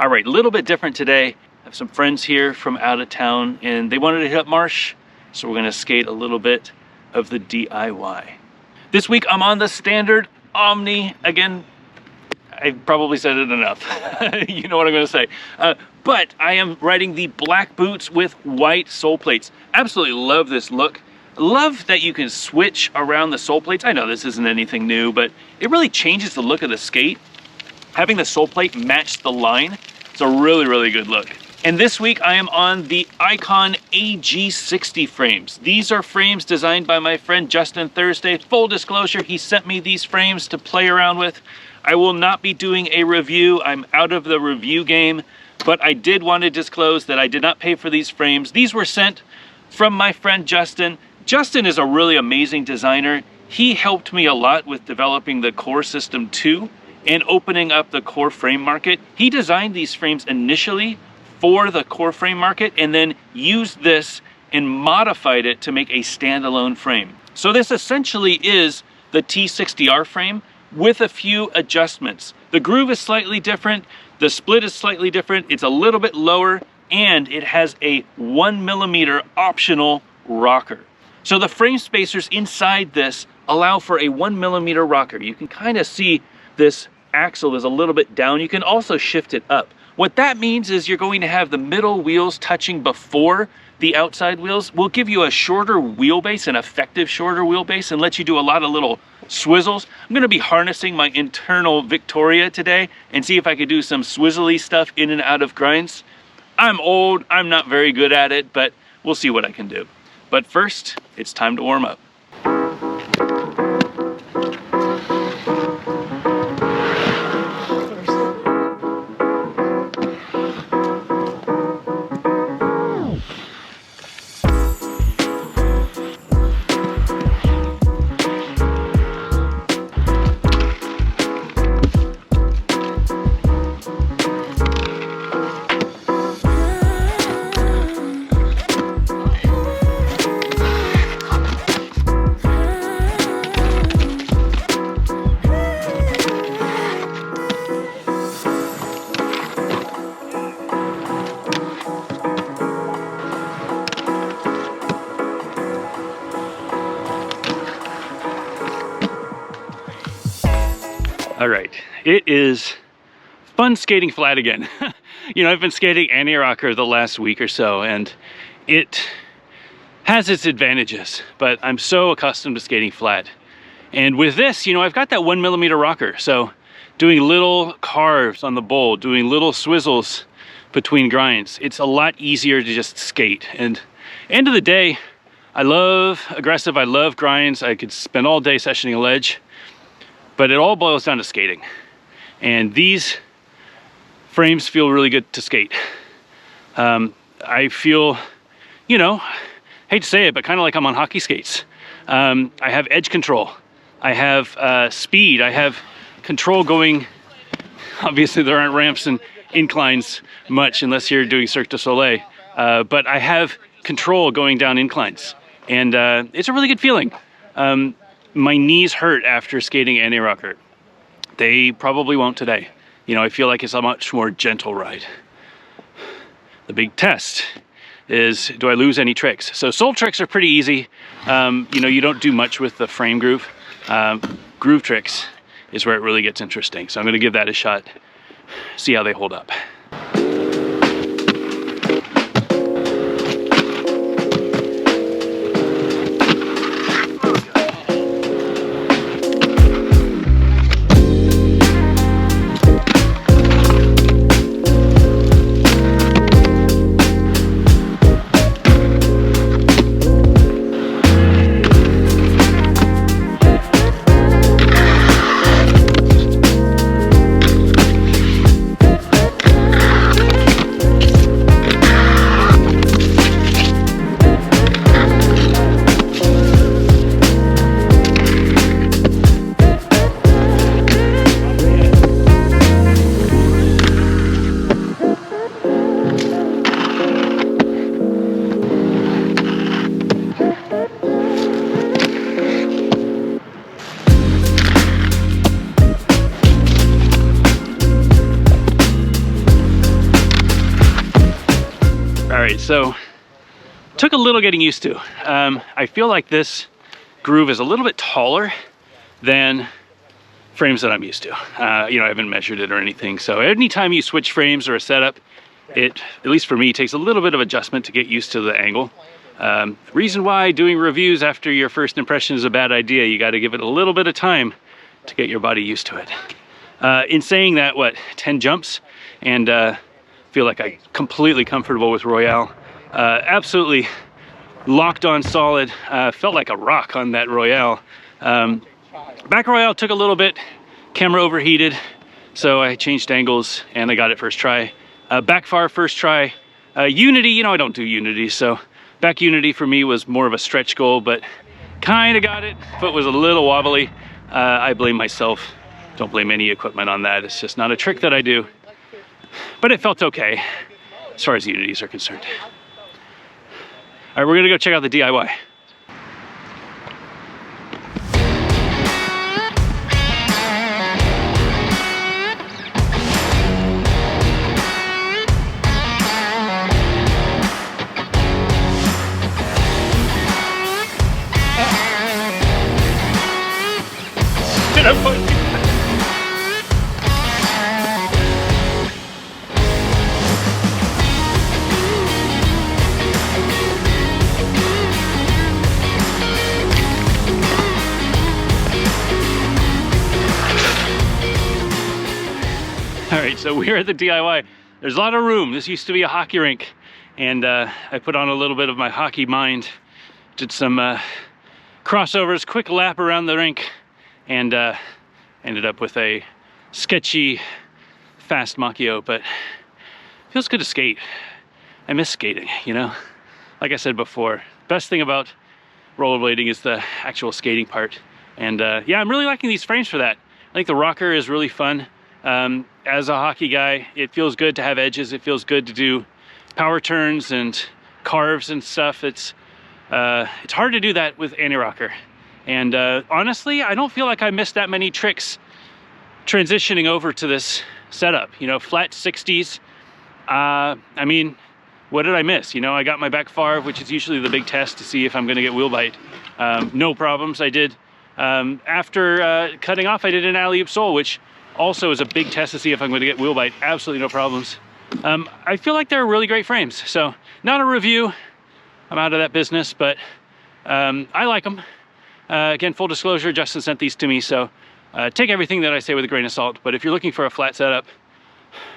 All right, a little bit different today. I have some friends here from out of town and they wanted to hit up Marsh, so we're gonna skate a little bit of the DIY. This week I'm on the standard Omni. Again, I probably said it enough. You know what I'm gonna say. But I am riding the black boots with white sole plates. Absolutely love this look. Love that you can switch around the sole plates. I know this isn't anything new, but it really changes the look of the skate. Having the sole plate match the line, it's a really, really good look. And this week I am on the Iqon AG60 frames. These are frames designed by my friend Justin Thursday. Full disclosure, he sent me these frames to play around with. I will not be doing a review. I'm out of the review game, but I did want to disclose that I did not pay for these frames. These were sent from my friend Justin. Justin is a really amazing designer. He helped me a lot with developing the Core System 2 and opening up the core frame market. He designed these frames initially for the core frame market and then used this and modified it to make a standalone frame. So this essentially is the T60R frame with a few adjustments. The groove is slightly different, the split is slightly different, it's a little bit lower, and it has a 1mm optional rocker. So the frame spacers inside this allow for a 1mm rocker. You can kind of see this axle is a little bit down. You can also shift it up. What that means is you're going to have the middle wheels touching before the outside wheels. Will give you a shorter wheelbase, an effective shorter wheelbase, and let you do a lot of little swizzles. I'm going to be harnessing my internal Victoria today and see if I could do some swizzly stuff in and out of grinds. I'm old, I'm not very good at it, but we'll see what I can do. But first, it's time to warm up. All right, it is fun skating flat again. You know, I've been skating anti-rocker the last week or so, and it has its advantages, but I'm so accustomed to skating flat. And with this, you know, I've got that 1mm rocker, so doing little carves on the bowl, doing little swizzles between grinds, it's a lot easier to just skate. And end of the day, I love aggressive, I love grinds, I could spend all day sessioning a ledge, but it all boils down to skating. And these frames feel really good to skate. I feel, you know, hate to say it, but kind of like I'm on hockey skates. I have edge control. I have speed. I have control going. Obviously there aren't ramps and inclines much unless you're doing Cirque du Soleil. But I have control going down inclines. And it's a really good feeling. My knees hurt after skating anti-rocker. They probably won't today. You know, I feel like it's a much more gentle ride. The big test is, do I lose any tricks? So sole tricks are pretty easy. You know, you don't do much with the frame groove. Groove tricks is where it really gets interesting. So I'm gonna give that a shot, see how they hold up. All right, so took a little getting used to. I feel like this groove is a little bit taller than frames that I'm used to. You know, I haven't measured it or anything. So anytime you switch frames or a setup, it, at least for me, takes a little bit of adjustment to get used to the angle. Reason why doing reviews after your first impression is a bad idea. You got to give it a little bit of time to get your body used to it. In saying that, what, 10 jumps, and feel like I'm completely comfortable with Royale. Absolutely locked on solid. Felt like a rock on that Royale. Back Royale took a little bit, camera overheated, so I changed angles and I got it first try. Back far first try. Unity, you know, I don't do Unity, so back Unity for me was more of a stretch goal, but kind of got it. Foot was a little wobbly. I blame myself. Don't blame any equipment on that. It's just not a trick that I do. But it felt okay as far as Unities are concerned. All right, we're gonna go check out the DIY. Did I put All right, so we're at the DIY. There's a lot of room. This used to be a hockey rink, and I put on a little bit of my hockey mind, did some crossovers, quick lap around the rink, and ended up with a sketchy fast Machio, but feels good to skate. I miss skating, you know? Like I said before, best thing about rollerblading is the actual skating part. And yeah, I'm really liking these frames for that. I think the rocker is really fun. As a hockey guy, it feels good to have edges. It feels good to do power turns and carves and stuff. It's hard to do that with anti-rocker. And honestly, I don't feel like I missed that many tricks transitioning over to this setup. You know, flat 60s. I mean, what did I miss? You know, I got my back far, which is usually the big test to see if I'm going to get wheel bite. No problems. I did, after cutting off, I did an alley-oop sole, which also is a big test to see if I'm going to get wheel bite. Absolutely no problems. I feel like they're really great frames. So, not a review. I'm out of that business, but I like them. Again, full disclosure, Justin sent these to me, so take everything that I say with a grain of salt. But if you're looking for a flat setup,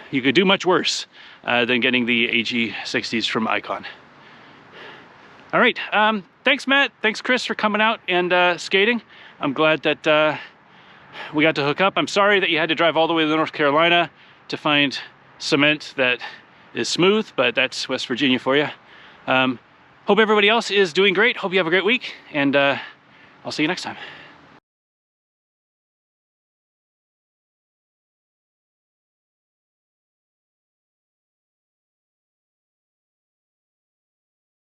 you could do much worse than getting the AG60s from Iqon. All right, thanks Matt, thanks Chris for coming out and skating. I'm glad that we got to hook up. I'm sorry that you had to drive all the way to North Carolina to find cement that is smooth, but that's West Virginia for you. Hope everybody else is doing great. Hope you have a great week, and I'll see you next time.